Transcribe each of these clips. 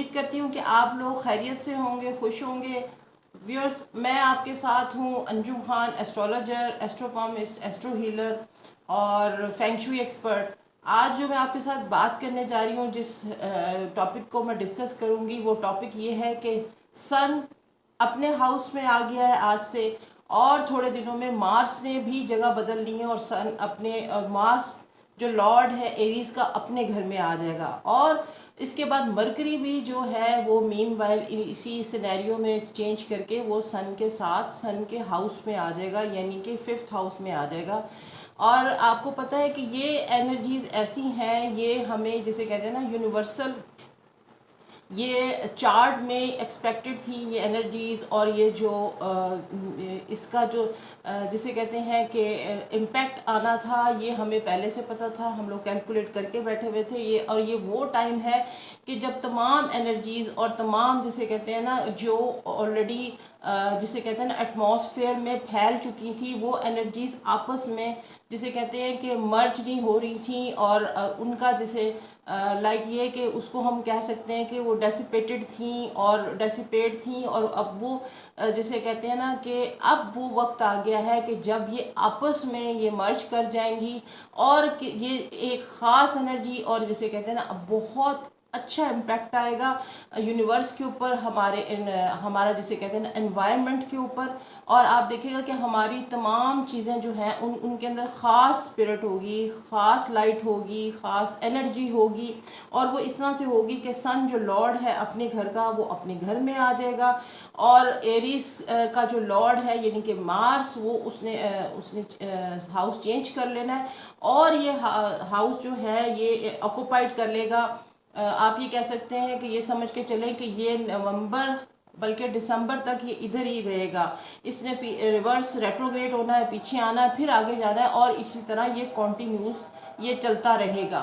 उम्मीद करती हूँ कि आप लोग खैरियत से होंगे, खुश होंगे। व्यूअर्स, मैं आपके साथ हूँ Anjum Khan, astrologer, astropalmist, astro healer और फेंगशुई एक्सपर्ट। आज जो मैं आपके साथ बात करने जा रही हूँ, जिस टॉपिक को मैं डिस्कस करूँगी, वो टॉपिक ये है कि सन अपने हाउस में आ गया है आज से, और थोड़े दिनों में मार्स ने भी जगह बदल ली है और सन अपने मार्स जो लॉर्ड है एरीज का अपने घर में आ जाएगा। और इसके बाद मरकरी भी जो है वो मीन वाइल इसी सिनेरियो में चेंज करके वो सन के साथ सन के हाउस में आ जाएगा, यानी कि फिफ्थ हाउस में आ जाएगा। और आपको पता है कि ये एनर्जीज ऐसी हैं, ये हमें जिसे कहते हैं ना यूनिवर्सल, ये चार्ट में एक्सपेक्टेड थी ये एनर्जीज। और ये जो इसका जो जिसे कहते हैं कि इम्पैक्ट आना था, ये हमें पहले से पता था, हम लोग कैलकुलेट करके बैठे हुए थे ये। और ये वो टाइम है कि जब तमाम एनर्जीज और तमाम जिसे कहते हैं ना जो ऑलरेडी जिसे कहते हैं ना एटमॉस्फेयर में फैल चुकी थी, वो एनर्जीज आपस में जिसे कहते हैं कि मर्ज नहीं हो रही थी। और उनका जिसे लाइक ये कि उसको हम कह सकते हैं कि वो डेसिपेटेड थी और डेसिपेट थी। और अब वो जिसे कहते हैं ना कि अब वो वक्त आ गया है कि जब ये आपस में ये मर्ज कर जाएंगी और कि ये एक ख़ास एनर्जी और जिसे कहते हैं ना अब बहुत अच्छा इम्पैक्ट आएगा यूनिवर्स के ऊपर, हमारा जिसे कहते हैं ना एनवायरनमेंट के ऊपर। और आप देखिएगा कि हमारी तमाम चीज़ें जो हैं उनके अंदर ख़ास स्पिरिट होगी, ख़ास लाइट होगी, ख़ास एनर्जी होगी। और वो इस तरह से होगी कि सन जो लॉर्ड है अपने घर का, वो अपने घर में आ जाएगा। और एरीज का जो लॉर्ड है यानी कि मार्स, वो उसने हाउस चेंज कर लेना है और ये हाउस जो है ये ऑक्यूपाइड कर लेगा। आप ये कह सकते हैं कि ये समझ के चलें कि ये नवंबर बल्कि दिसंबर तक ये इधर ही रहेगा। इसने रिवर्स रेट्रोग्रेड होना है, पीछे आना है, फिर आगे जाना है और इसी तरह ये कॉन्टिन्यूस ये चलता रहेगा।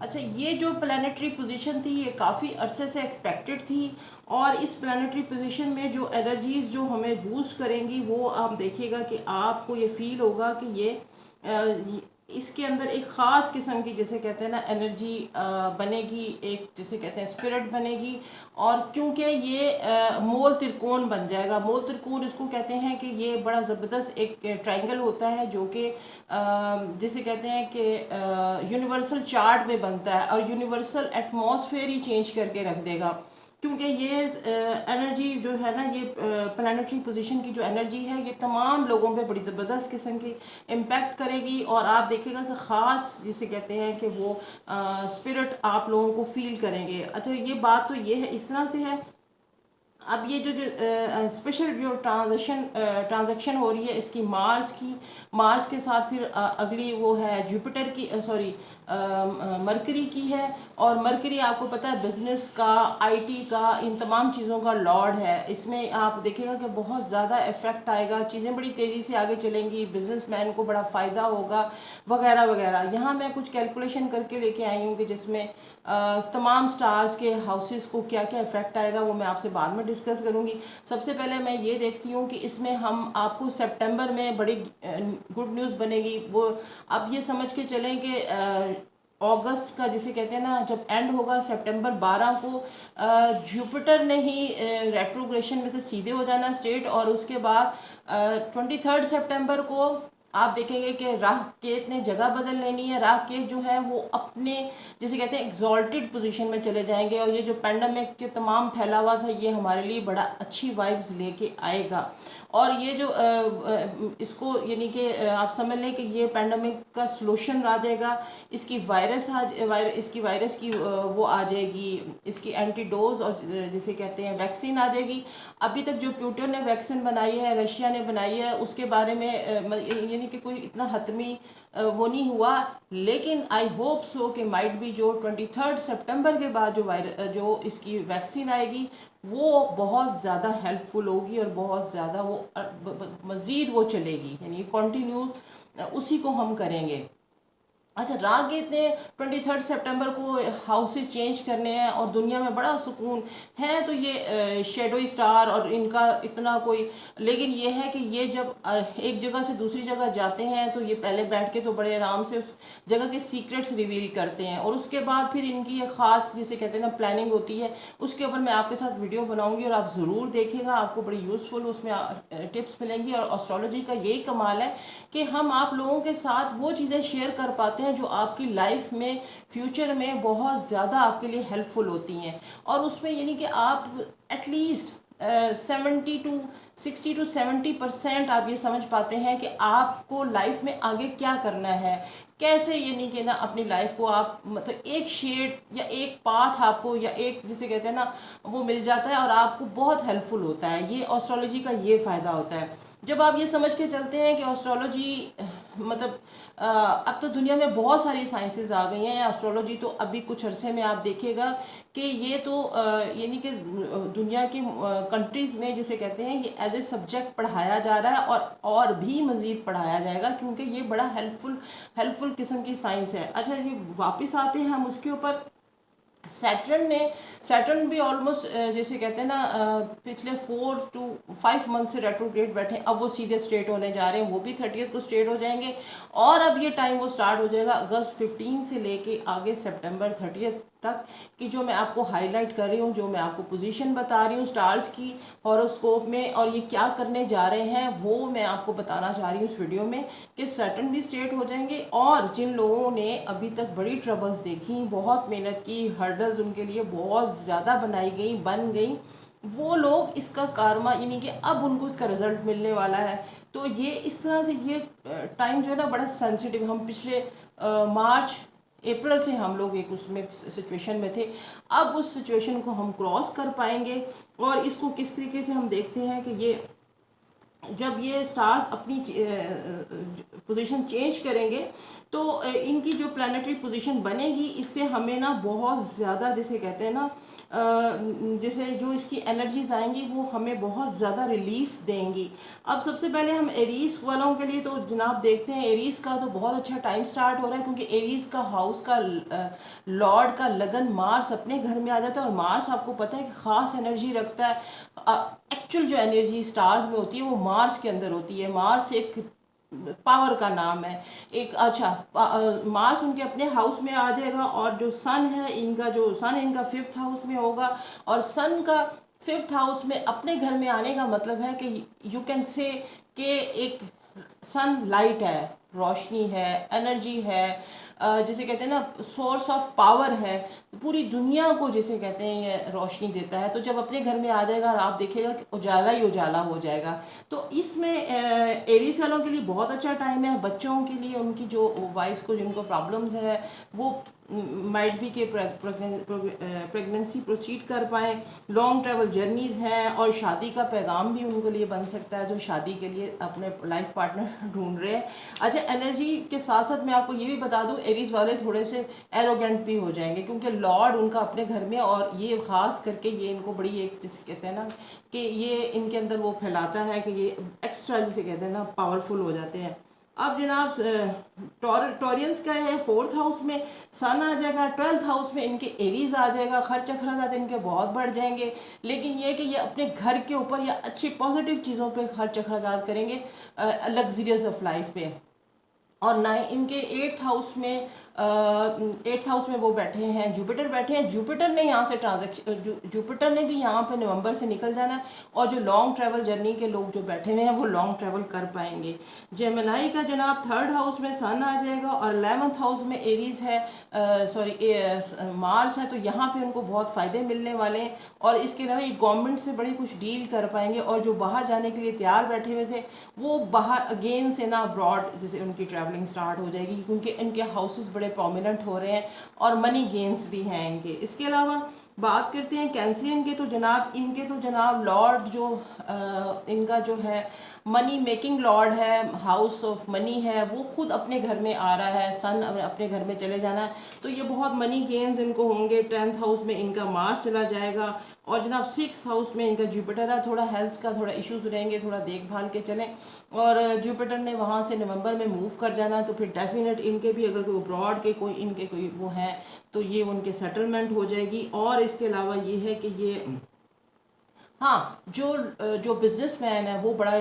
अच्छा, ये जो प्लानिटरी पोजीशन थी ये काफ़ी अरसे से एक्सपेक्टेड थी। और इस प्लानिटरी पोजीशन में जो एनर्जीज जो हमें बूस्ट करेंगी, वो आप देखिएगा कि आपको ये फील होगा कि इसके अंदर एक ख़ास किस्म की जिसे कहते हैं ना एनर्जी बनेगी, एक जिसे कहते हैं स्पिरिट बनेगी। और क्योंकि ये मोल त्रिकोण बन जाएगा, मोल त्रिकोण इसको कहते हैं कि ये बड़ा ज़बरदस्त एक ट्रायंगल होता है जो कि जिसे कहते हैं कि यूनिवर्सल चार्ट में बनता है और यूनिवर्सल एटमॉस्फेयर ही चेंज करके रख देगा। क्योंकि ये एनर्जी जो है ना, ये प्लानिटरी पोजीशन की जो एनर्जी है, ये तमाम लोगों पे बड़ी ज़बरदस्त किस्म की इम्पैक्ट करेगी। और आप देखेगा कि ख़ास जिसे कहते हैं कि वो स्पिरिट आप लोगों को फील करेंगे। अच्छा, ये बात तो ये है, इस तरह से है। अब ये जो जो स्पेशल जो ट्रांजैक्शन हो रही है इसकी मार्स के साथ, फिर अगली वो है जुपिटर की, सॉरी मरकरी की है। और मरकरी आपको पता है बिजनेस का, आईटी का, इन तमाम चीज़ों का लॉर्ड है। इसमें आप देखेगा कि बहुत ज़्यादा इफेक्ट आएगा, चीज़ें बड़ी तेज़ी से आगे चलेंगी, बिजनेसमैन को बड़ा फ़ायदा होगा वगैरह वगैरह। यहाँ मैं कुछ कैलकुलेशन करके लेके आई हूँ कि जिसमें तमाम स्टार्स के हाउसेस को क्या क्या इफेक्ट आएगा, वो मैं आपसे बाद में डिस्कस करूँगी। सबसे पहले मैं ये देखती हूँ कि इसमें हम आपको सितंबर में बड़ी गुड न्यूज़ बनेगी। वो अब ये समझ के चलें कि अगस्त का जिसे कहते हैं ना जब एंड होगा सितंबर 12 को, जुपिटर ने ही रेट्रोग्रेशन में से सीधे हो जाना स्टेट। और उसके बाद 23 सितंबर को आप देखेंगे कि राह केत ने जगह बदल लेनी है। राह केत जो है वो अपने जिसे कहते हैं एग्जॉल्टेड पोजीशन में चले जाएंगे और ये जो पेंडेमिक के तमाम फैला हुआ था ये हमारे लिए बड़ा अच्छी वाइब्स लेके आएगा। और ये जो इसको यानी कि आप समझ लें कि ये पेंडेमिक का सलूशन आ जाएगा। इसकी इसकी वायरस की वो आ जाएगी, इसकी एंटीडोज और जिसे कहते हैं वैक्सीन आ जाएगी। अभी तक जो प्यूटन ने वैक्सीन बनाई है, रशिया ने बनाई है, उसके बारे में यानी कि कोई इतना हतमी वो नहीं हुआ। लेकिन आई होप सो कि माइट भी जो 23 सितंबर के बाद जो इसकी वैक्सीन आएगी वो बहुत ज़्यादा हेल्पफुल होगी और बहुत ज़्यादा वो मज़ीद वो चलेगी, यानी कंटिन्यू उसी को हम करेंगे। अच्छा, रागित ने 23 सितंबर को हाउसेस चेंज करने हैं और दुनिया में बड़ा सुकून है। तो ये शेडो स्टार और इनका इतना कोई, लेकिन ये है कि ये जब एक जगह से दूसरी जगह जाते हैं तो ये पहले बैठ के तो बड़े आराम से उस जगह के सीक्रेट्स रिवील करते हैं, और उसके बाद फिर इनकी एक ख़ास जिसे कहते हैं ना प्लानिंग होती है। उसके ऊपर मैं आपके साथ वीडियो बनाऊंगी और आप ज़रूर देखेगा, आपको बड़ी यूज़फुल उसमें टिप्स मिलेंगी। और एस्ट्रोलॉजी का यही कमाल है कि हम आप लोगों के साथ वो चीज़ें शेयर कर पाते हैं जो आपकी लाइफ में फ्यूचर में बहुत ज़्यादा आपके लिए हेल्पफुल होती हैं। और उसमें यानी कि आप एटलीस्ट 60 to 70% आप ये समझ पाते हैं कि आपको लाइफ में आगे क्या करना है, कैसे यानी कि ना अपनी लाइफ को आप मतलब एक शेड या एक पाथ आपको या एक जिसे कहते हैं ना वो मिल जाता है और आपको बहुत हेल्पफुल होता है। ये एस्ट्रोलॉजी का ये फ़ायदा होता है जब आप ये समझ के चलते हैं कि एस्ट्रोलॉजी मतलब अब तो दुनिया में बहुत सारी साइंसेज आ गई हैं। एस्ट्रोलॉजी तो अभी कुछ अरसे में आप देखिएगा कि ये तो यानी कि दुनिया के कंट्रीज़ में जिसे कहते हैं ये एज ए सब्जेक्ट पढ़ाया जा रहा है और भी मज़ीद पढ़ाया जाएगा, क्योंकि ये बड़ा हेल्पफुल किस्म की साइंस है। अच्छा जी, वापस आते हैं हम उसके ऊपर। सैटर्न भी ऑलमोस्ट जैसे कहते हैं ना पिछले 4 to 5 मंथ से रेट्रोग्रेड बैठे, अब वो सीधे स्ट्रेट होने जा रहे हैं, वो भी 30th को स्ट्रेट हो जाएंगे। और अब ये टाइम वो स्टार्ट हो जाएगा अगस्त 15 से लेके आगे सितंबर 30th तक की, जो मैं आपको हाईलाइट कर रही हूँ, जो मैं आपको पोजीशन बता रही हूँ स्टार्स की हॉरोस्कोप में, और ये क्या करने जा रहे हैं वो मैं आपको बताना चाह रही हूँ इस वीडियो में कि सैटर्न भी स्ट्रेट हो जाएंगे। और जिन लोगों ने अभी तक बड़ी ट्रबल्स देखी, बहुत मेहनत की, हर्डल्स उनके लिए बहुत ज़्यादा बन गई, वो लोग इसका कारमा यानी कि अब उनको इसका रिजल्ट मिलने वाला है। तो ये इस तरह से ये टाइम जो है ना बड़ा सेंसिटिव, हम पिछले मार्च अप्रैल से हम लोग एक उसमें सिचुएशन में थे, अब उस सिचुएशन को हम क्रॉस कर पाएंगे। और इसको किस तरीके से हम देखते हैं कि ये जब ये स्टार्स अपनी पोजीशन चेंज करेंगे तो इनकी जो प्लानिटरी पोजीशन बनेगी, इससे हमें ना बहुत ज़्यादा जैसे कहते हैं ना जैसे जो इसकी एनर्जीज आएंगी वो हमें बहुत ज़्यादा रिलीफ देंगी। अब सबसे पहले हम एरीज वालों के लिए तो जनाब देखते हैं, एरीज का तो बहुत अच्छा टाइम स्टार्ट हो रहा है, क्योंकि एरीज का हाउस का लॉर्ड का लगन मार्स अपने घर में आ जाता है। और मार्स आपको पता है कि ख़ास एनर्जी रखता है। एक्चुअल जो एनर्जी स्टार्स में होती है वो मार्स के अंदर होती है। मार्स एक पावर का नाम है एक। अच्छा, मार्स उनके अपने हाउस में आ जाएगा, और जो सन है इनका, जो सन इनका 5th हाउस में होगा। और सन का 5th हाउस में अपने घर में आने का मतलब है कि यू कैन से कि एक सन लाइट है, रोशनी है, एनर्जी है, जिसे कहते हैं ना सोर्स ऑफ पावर है, पूरी दुनिया को जिसे कहते हैं ये रोशनी देता है। तो जब अपने घर में आ जाएगा और आप देखिएगा कि उजाला ही उजाला हो जाएगा। तो इसमें एरीज वालों के लिए बहुत अच्छा टाइम है। बच्चों के लिए, उनकी जो वाइफ्स को जिनको प्रॉब्लम्स है वो माइट भी के प्रेगनेंसी प्रोसीड कर पाए, लॉन्ग ट्रैवल जर्नीज़ हैं, और शादी का पैगाम भी उनको लिए बन सकता है जो शादी के लिए अपने लाइफ पार्टनर ढूंढ रहे हैं। अच्छा, एनर्जी के साथ साथ मैं आपको ये भी बता दूं, एरीज वाले थोड़े से एरोगेंट भी हो जाएंगे, क्योंकि लॉर्ड उनका अपने घर में, और ये ख़ास करके ये इनको बड़ी एक जिसे कहते हैं ना कि ये इनके अंदर वो फैलाता है कि ये एक्स्ट्रा जिसे कहते हैं ना पावरफुल हो जाते हैं। अब जनाब टॉरियंस का है 4th हाउस में सन आ जाएगा, 12th हाउस में इनके एरीज आ जाएगा, खर्च अखराजात इनके बहुत बढ़ जाएंगे। लेकिन ये कि ये अपने घर के ऊपर या अच्छी पॉजिटिव चीज़ों पे खर्च अखराजात करेंगे, लग्जरियस ऑफ लाइफ पे। और ना इनके 8th हाउस में वो बैठे हैं, जुपिटर बैठे हैं। जुपिटर ने यहाँ से जुपिटर ने भी यहाँ पे नवंबर से निकल जाना है, और जो लॉन्ग ट्रैवल जर्नी के लोग जो बैठे हुए हैं वो लॉन्ग ट्रैवल कर पाएंगे। जेमिनी का जनाब 3rd हाउस में सन आ जाएगा, और 11th हाउस में एरीज है, सॉरी मार्स है। तो यहाँ पे उनको बहुत फ़ायदे मिलने वाले हैं, और इसके अलावा ये गवर्नमेंट से बड़ी कुछ डील कर पाएंगे। और जो बाहर जाने के लिए तैयार बैठे हुए थे वो बाहर अगेन से ना अब्रॉड जैसे उनकी ट्रैवलिंग स्टार्ट हो जाएगी, क्योंकि इनके हाउसेस बड़े प्रोमिनेंट हो रहे हैं और मनी गेम्स भी हैं इनके। इसके अलावा बात करते हैं कैंसरियन के, तो जनाब इनके तो जनाब लॉर्ड जो इनका जो है मनी मेकिंग लॉर्ड है, हाउस ऑफ मनी है, वो खुद अपने घर में आ रहा है। सन अपने घर में चले जाना है, तो ये बहुत मनी गेन्स इनको होंगे। 10th हाउस में इनका मार्स चला जाएगा, और जनाब 6 हाउस में इनका जुपिटर है, थोड़ा हेल्थ का थोड़ा इश्यूज रहेंगे, थोड़ा देखभाल के चलें। और जुपिटर ने वहाँ से नवंबर में मूव कर जाना है, तो फिर डेफिनेट इनके भी अगर कोई अब्रॉड के कोई इनके कोई वो हैं तो ये उनके सेटलमेंट हो जाएगी। और इसके अलावा ये है कि ये हाँ, जो बिजनेसमैन है वो बड़ा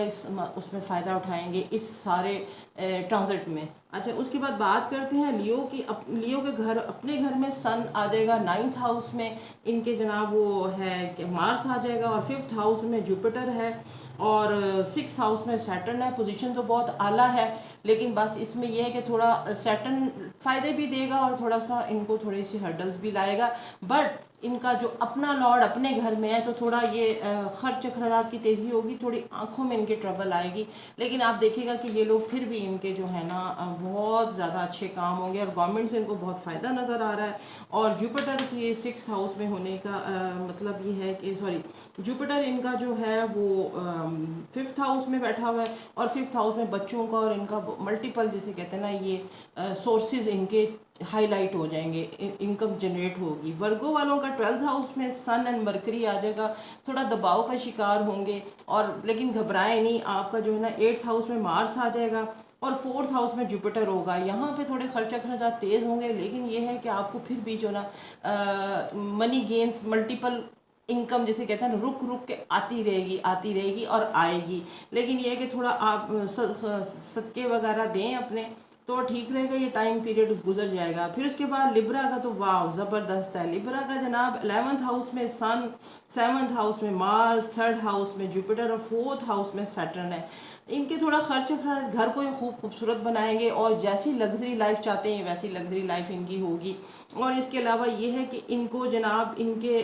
उसमें फ़ायदा उठाएंगे इस सारे ट्रांजिट में। अच्छा, उसके बाद बात करते हैं लियो की। लियो के घर, अपने घर में सन आ जाएगा, 9th हाउस में इनके जनाब वो है कि मार्स आ जाएगा, और 5th हाउस में जुपिटर है, और 6th हाउस में सैटर्न है। पोजीशन तो बहुत आला है, लेकिन बस इसमें यह है कि थोड़ा सैटर्न फ़ायदे भी देगा और थोड़ा सा इनको थोड़ी सी हर्डल्स भी लाएगा। बट इनका जो अपना लॉर्ड अपने घर में है तो थोड़ा ये खर्च अखराजात की तेज़ी होगी, थोड़ी आंखों में इनके ट्रबल आएगी। लेकिन आप देखिएगा कि ये लोग फिर भी इनके जो है ना बहुत ज़्यादा अच्छे काम होंगे, और गवर्नमेंट से इनको बहुत फ़ायदा नज़र आ रहा है। और जुपिटर की 6th हाउस में होने का मतलब ये है कि सॉरी, जुपिटर इनका जो है वो 5th हाउस में बैठा हुआ है, और 5th हाउस में बच्चों का और इनका मल्टीपल जिसे कहते हैं ना ये सोर्सेज इनके हाईलाइट हो जाएंगे, इनकम जनरेट होगी। वर्गो वालों का 12th हाउस में सन एंड मरकरी आ जाएगा, थोड़ा दबाव का शिकार होंगे, और लेकिन घबराएं नहीं। आपका जो है ना 8th हाउस में मार्स आ जाएगा, और 4th हाउस में जुपिटर होगा। यहाँ पे थोड़े खर्चा खर्चा तेज़ होंगे, लेकिन ये है कि आपको फिर भी जो ना मनी गेन्स मल्टीपल इनकम जिसे कहते हैं ना रुक रुक के आती रहेगी और आएगी। लेकिन ये है कि थोड़ा आप सदके वगैरह दें अपने, तो ठीक रहेगा, ये टाइम पीरियड गुजर जाएगा। फिर उसके बाद लिब्रा का तो वाह ज़बरदस्त है। लिब्रा का जनाब 11th हाउस में सन, 7th हाउस में मार्स, 3rd हाउस में जुपिटर, और 4th हाउस में सैटर्न है। इनके थोड़ा खर्च घर को ये खूब खूबसूरत बनाएंगे, और जैसी लग्जरी लाइफ चाहते हैं वैसी लग्जरी लाइफ इनकी होगी। और इसके अलावा ये है कि इनको जनाब इनके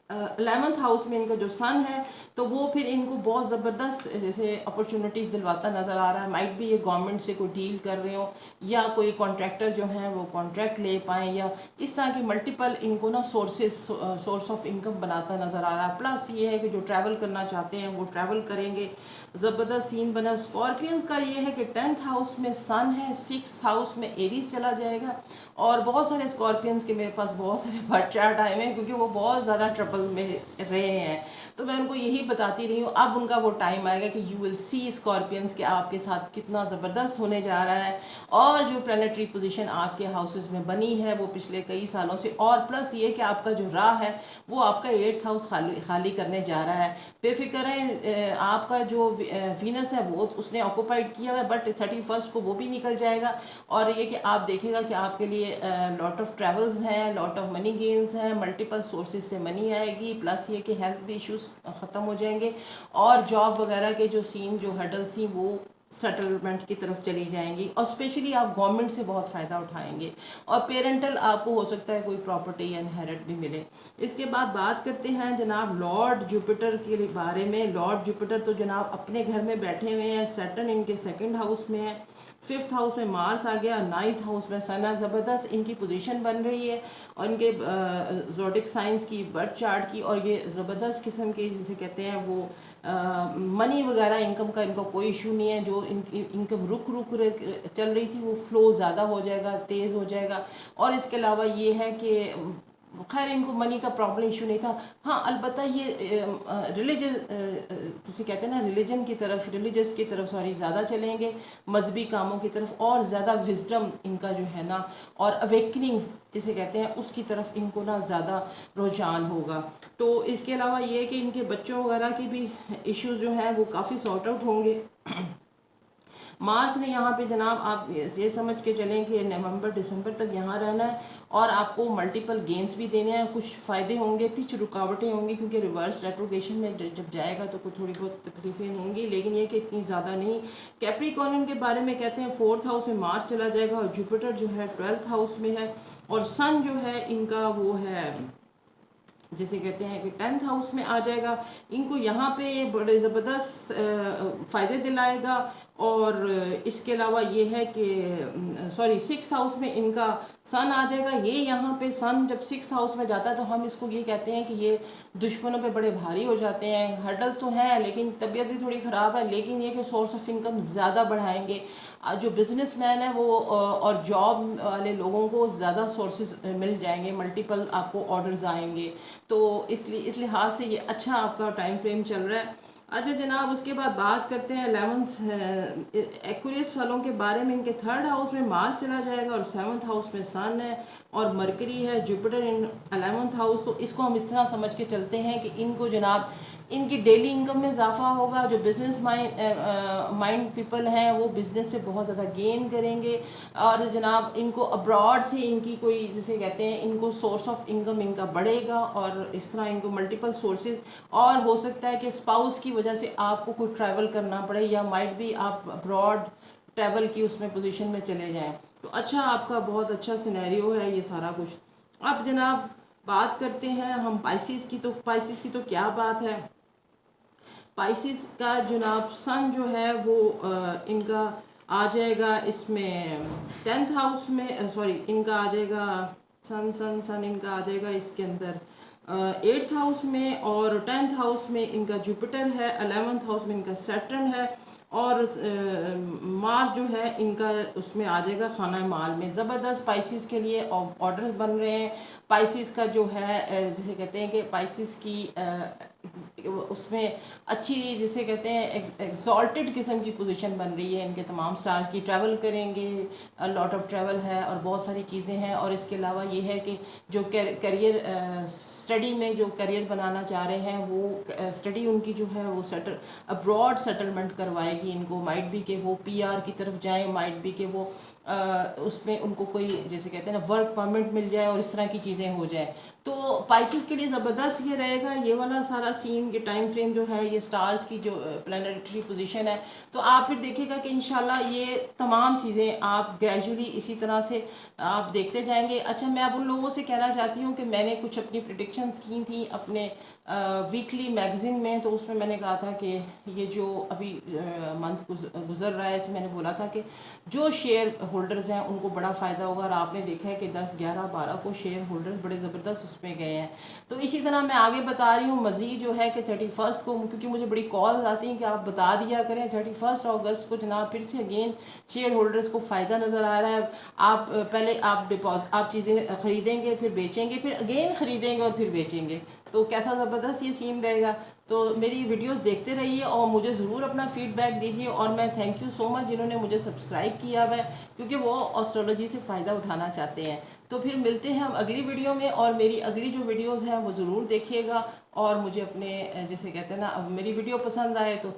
11th हाउस में इनका जो सन है तो वो फिर इनको बहुत ज़बरदस्त जैसे अपॉर्चुनिटीज़ दिलवाता नज़र आ रहा है। माइट भी ये गवर्नमेंट से कोई डील कर रहे हो, या कोई कॉन्ट्रैक्टर जो हैं वो कॉन्ट्रैक्ट ले पाएँ, या इस तरह की मल्टीपल इनको ना सोर्स ऑफ इनकम बनाता नज़र आ रहा है। प्लस ये है कि जो ट्रैवल करना चाहते हैं वो ट्रैवल करेंगे, ज़बरदस्त सीन बना। स्कॉर्पियंस का ये है कि 10th हाउस में सन है, 6th हाउस में एरीज चला जाएगा, और बहुत सारे स्कॉर्पियंस के मेरे पास बहुत सारे बर्थ चार्ट आए हुए हैं, क्योंकि वो बहुत ज़्यादा ट्रबल में रहे हैं। तो मैं उनको यही बताती रही हूँ, अब उनका वो टाइम आएगा कि यू विल सी स्कॉर्पियंस के आपके साथ कितना ज़बरदस्त होने जा रहा है। और जो प्लानिटरी पोजीशन आपके हाउसेस में बनी है वो पिछले कई सालों से, और प्लस ये कि आपका जो राह है वो आपका 8th हाउस खाली करने जा रहा है। बेफिक्र है, आपका जो वीनस है वो उसने ऑक्यूपाइड किया हुआ है, बट 31st को वो भी निकल जाएगा। और ये कि आप देखेगा कि आपके लिए लॉट ऑफ ट्रैवल्स हैं, लॉट ऑफ मनी गेन्स हैं, मल्टीपल सोर्सेज से मनी आएगी। प्लस ये कि हेल्थ इश्यूज ख़त्म हो जाएंगे, और जॉब वगैरह के जो सीन जो हर्डल्स थी वो सेटलमेंट की तरफ चली जाएंगी, और स्पेशली आप गवर्नमेंट से बहुत फ़ायदा उठाएंगे। और पेरेंटल आपको हो सकता है कोई प्रॉपर्टी इनहेरिट भी मिले। इसके बाद बात करते हैं जनाब लॉर्ड जुपिटर के बारे में। लॉर्ड जुपिटर तो जनाब अपने घर में बैठे हुए हैं, सैटर्न इनके 2nd हाउस में है, 5th हाउस में मार्स आ गया, 9th हाउस में सन है। ज़बरदस्त इनकी पोजीशन बन रही है, और इनके ज़ोडिक साइंस की बर्थ चार्ट की, और ये ज़बरदस्त किस्म के जिसे कहते हैं वो मनी वगैरह इनकम का इनको कोई इशू नहीं है। जो इनकी इनकम रुक चल रही थी वो फ्लो ज़्यादा हो जाएगा, तेज़ हो जाएगा। और इसके अलावा ये है कि खैर इनको मनी का प्रॉब्लम इशू नहीं था। हाँ, अलबत्ता ये रिलीजन जिसे कहते हैं ना रिलीजियस की तरफ सॉरी ज़्यादा चलेंगे, मजहबी कामों की तरफ, और ज़्यादा विजडम इनका जो है ना, और अवेकनिंग जिसे कहते हैं उसकी तरफ इनको ना ज़्यादा रुझान होगा। तो इसके अलावा ये है कि इनके बच्चों वगैरह की भी इश्यूज जो हैं वो काफ़ी सॉर्ट आउट होंगे। मार्च ने यहाँ पे जनाब आप ये समझ के चलें कि नवंबर दिसंबर तक यहाँ रहना है, और आपको मल्टीपल गेम्स भी देने हैं। कुछ फ़ायदे होंगे, कुछ रुकावटें होंगी, क्योंकि रिवर्स रेट्रोगेशन में जब जाएगा तो कुछ थोड़ी बहुत तकलीफें होंगी, लेकिन ये कि इतनी ज़्यादा नहीं। कैप्रिकॉर्न के बारे में कहते हैं 4th हाउस में मार्च चला जाएगा, और जुपिटर जो है 12th हाउस में है, और सन जो है इनका वो है जिसे कहते हैं कि 10th हाउस में आ जाएगा। इनको यहाँ पे बड़े ज़बरदस्त फ़ायदे दिलाएगा, और इसके अलावा ये है कि सॉरी 6th हाउस में इनका सन आ जाएगा। ये यहाँ पे सन जब 6th हाउस में जाता है तो हम इसको ये कहते हैं कि ये दुश्मनों पे बड़े भारी हो जाते हैं। हर्डल्स तो हैं लेकिन तबीयत भी थोड़ी ख़राब है, लेकिन ये कि सोर्स ऑफ इनकम ज़्यादा बढ़ाएंगे। जो बिजनेसमैन है वो और जॉब वाले लोगों को ज़्यादा सोर्सेज मिल जाएंगे, मल्टीपल आपको ऑर्डर्स आएंगे। तो इसलिए इस लिहाज से ये अच्छा आपका टाइम फ्रेम चल रहा है। अच्छा जनाब, उसके बाद बात करते हैं 11th एक्वेरियस वालों के बारे में। इनके 3rd हाउस में मार्स चला जाएगा और 7th हाउस में सन है और मरकरी है, जुपिटर इन 11th हाउस। तो इसको हम इस तरह समझ के चलते हैं कि इनको जनाब इनकी डेली इनकम में इजाफा होगा। जो बिजनेस माइंड पीपल हैं वो बिज़नेस से बहुत ज़्यादा गेन करेंगे। और जनाब इनको अब्रॉड से इनकी कोई जिसे कहते हैं इनको सोर्स ऑफ इनकम इनका बढ़ेगा और इस तरह इनको मल्टीपल सोर्सेज। और हो सकता है कि स्पाउस की वजह से आपको कोई ट्रैवल करना पड़े या माइट भी आप अब्रॉड ट्रैवल की उसमें पोजीशन में चले जाएं। तो अच्छा आपका बहुत अच्छा सिनेरियो है ये सारा कुछ। अब जनाब बात करते हैं हम पाइसिस की। तो पाइसिस की तो क्या बात है। पाइसिस का जनाब सन जो है वो इनका आ जाएगा इसमें 10th हाउस में, सॉरी इनका आ जाएगा सन सन सन इनका आ जाएगा इसके अंदर 8th हाउस में। और 10th हाउस में इनका जुपिटर है, 11th हाउस में इनका सैटर्न है और मार्स जो है इनका उसमें आ जाएगा खाना माल में। ज़बरदस्त पाइसिस के लिए ऑर्डर बन रहे हैं। पाइसिस का जो है जिसे कहते हैं कि पाइसिस की उसमें अच्छी जिसे कहते हैं एग्जॉल्टेड किस्म की पोजीशन बन रही है इनके तमाम स्टार्स की। ट्रैवल करेंगे, लॉट ऑफ ट्रैवल है और बहुत सारी चीज़ें हैं। और इसके अलावा ये है कि जो करियर स्टडी में जो करियर बनाना चाह रहे हैं वो स्टडी उनकी जो है वो सेटल अब्रॉड सेटलमेंट करवाएगी इनको। माइट भी कि वो पीआर की तरफ जाएं, माइट भी कि वो उसमें उनको कोई जैसे कहते हैं ना वर्क परमिट मिल जाए और इस तरह की चीज़ें हो जाए। तो पाइसिस के लिए ज़बरदस्त ये रहेगा ये वाला सारा सीन। ये टाइम फ्रेम जो है ये स्टार्स की जो प्लानिटरी पोजीशन है। तो आप फिर देखिएगा कि इंशाल्लाह ये तमाम चीज़ें आप ग्रेजुअली इसी तरह से आप देखते जाएंगे। अच्छा मैं अब उन लोगों से कहना चाहती हूँ कि मैंने कुछ अपनी प्रिडिक्शंस की थी अपने वीकली मैगज़ीन में। तो उसमें मैंने कहा था कि ये जो अभी मंथ गुजर रहा है इसमें मैंने बोला था कि जो शेयर होल्डर्स हैं उनको बड़ा फ़ायदा होगा। और आपने देखा है कि 10, 11, 12 को शेयर होल्डर्स बड़े ज़बरदस्त उसमें गए हैं। तो इसी तरह मैं आगे बता रही हूँ मज़ीद जो है कि 31 को, क्योंकि मुझे बड़ी कॉल आती हैं कि आप बता दिया करें 31 अगस्त को जनाब फिर से अगेन शेयर होल्डर्स को फ़ायदा नज़र आ रहा है। आप पहले आप चीज़ें ख़रीदेंगे फिर बेचेंगे, फिर अगेन ख़रीदेंगे और फिर बेचेंगे। तो कैसा ज़बरदस्त ये सीन रहेगा। तो मेरी वीडियोस देखते रहिए और मुझे ज़रूर अपना फीडबैक दीजिए। और मैं थैंक यू सो मच जिन्होंने मुझे सब्सक्राइब किया हुआ है, क्योंकि वो एस्ट्रोलॉजी से फ़ायदा उठाना चाहते हैं। तो फिर मिलते हैं हम अगली वीडियो में। और मेरी अगली जो वीडियोस हैं वो ज़रूर देखिएगा और मुझे अपने जैसे कहते हैं ना, अब मेरी वीडियो पसंद आए तो